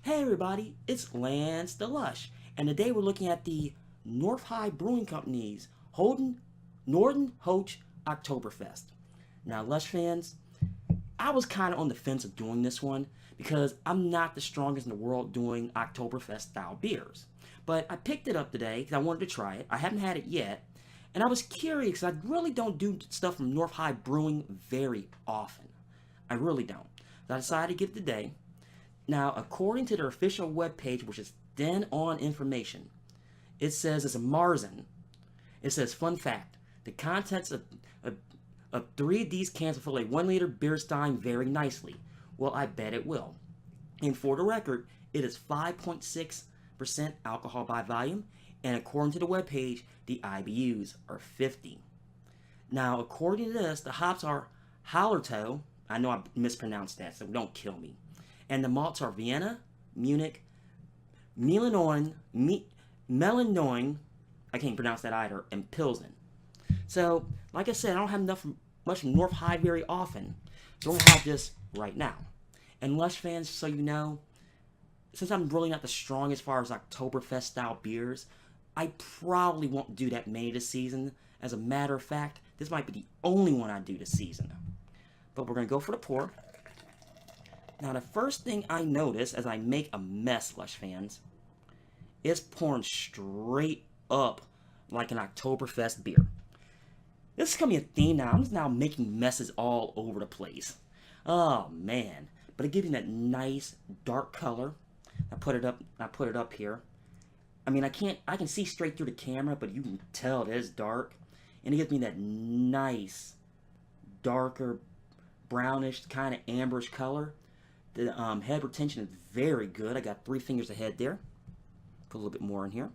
Hey everybody, it's Lance the Lush, and today we're looking at the North High Brewing Company's Norden Hoch Oktoberfest. Now, Lush fans, I was kind of on the fence of doing this one because I'm not the strongest in the world doing Oktoberfest-style beers. But I picked it up today because I wanted to try it. I haven't had it yet, and I was curious because I really don't do stuff from North High Brewing very often. I really don't. So I decided to get it today. Now, according to their official webpage, which is Den On Information, it says it's a Marzen. It says, fun fact, the contents of three of these cans will fill a 1 liter beer stein very nicely. Well, I bet it will. And for the record, it is 5.6% alcohol by volume, and according to the webpage, the IBUs are 50. Now, according to this, the hops are Hallertau. I know I mispronounced that, so don't kill me. And the malts are Vienna, Munich, Melanoin, I can't pronounce that either, and Pilsen. So, like I said, I don't have much North High very often, so I'm going to have this right now. And Lush fans, so you know, since I'm really not the strongest as far as Oktoberfest style beers, I probably won't do that many this season. As a matter of fact, this might be the only one I do this season. But we're going to go for the pour. Now, the first thing I notice as I make a mess, Lush fans, is pouring straight up like an Oktoberfest beer. This is coming a theme now. I'm just now making messes all over the place. Oh, man. But it gives me that nice dark color. I put it up here. I mean, I can see straight through the camera, but you can tell it is dark. And it gives me that nice, darker, brownish, kind of amberish color. The head retention is very good. I got 3 fingers ahead there. Put a little bit more in here.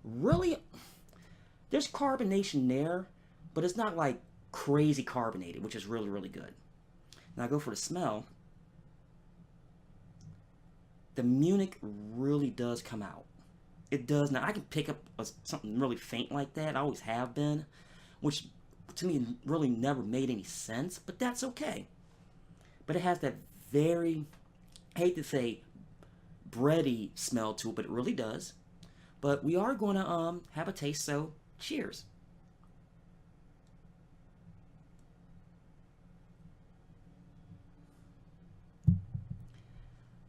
Really, there's carbonation there, but it's not like crazy carbonated, which is really, really good. Now I go for the smell. The Munich really does come out. It does. Now I can pick up something really faint like that. I always have been, which to me really never made any sense, but that's okay. But it has that very, I hate to say, bready smell to it, but it really does. But we are going to have a taste, so cheers.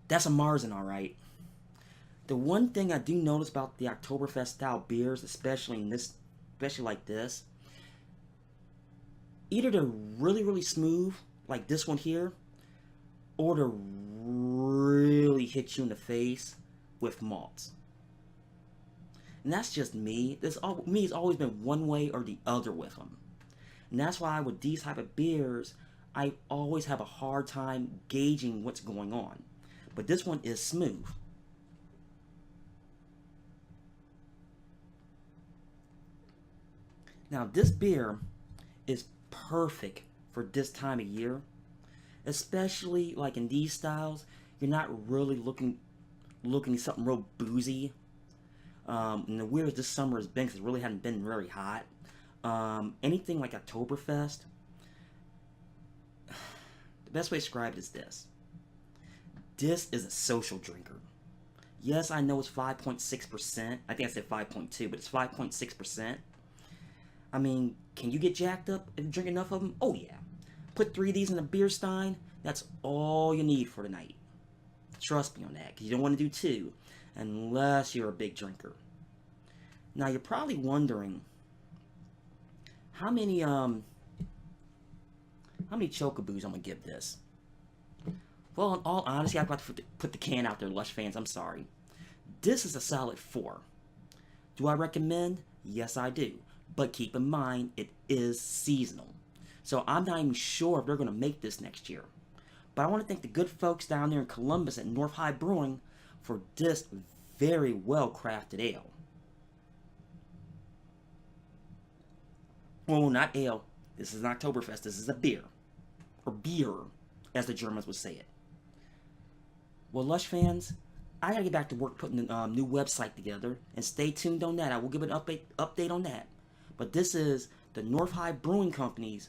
That's a Marzen, all right. The one thing I do notice about the Oktoberfest style beers, especially like this, either they're really, really smooth, like this one here, or to really hit you in the face with malts. And that's just me. Me has always been one way or the other with them. And that's why with these type of beers, I always have a hard time gauging what's going on. But this one is smooth. Now this beer is perfect for this time of year. Especially like in these styles, you're not really looking at something real boozy. And the weirdest this summer has been because it really hasn't been very hot. Anything like Oktoberfest, the best way to describe it is this. This is a social drinker. Yes, I know it's 5.6%. I think I said 5.2, but it's 5.6%. I mean, can you get jacked up if you drink enough of them? Oh yeah. Put 3 of these in a beer stein, that's all you need for the night. Trust me on that, because you don't want to do 2, unless you're a big drinker. Now, you're probably wondering, how many chocoboos I'm going to give this? Well, in all honesty, I've got to put the can out there, Lush fans, I'm sorry. This is a solid 4. Do I recommend? Yes, I do. But keep in mind, it is seasonal. So I'm not even sure if they're going to make this next year. But I want to thank the good folks down there in Columbus at North High Brewing for this very well crafted ale. Well, not ale. This is an Oktoberfest. This is a beer. Or beer, as the Germans would say it. Well, Lush fans, I gotta get back to work putting a new website together. And stay tuned on that. I will give an update on that. But this is the North High Brewing Company's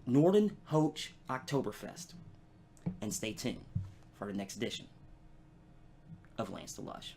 Norden Hoch Oktoberfest. And stay tuned. for the next edition of Lance the Lush.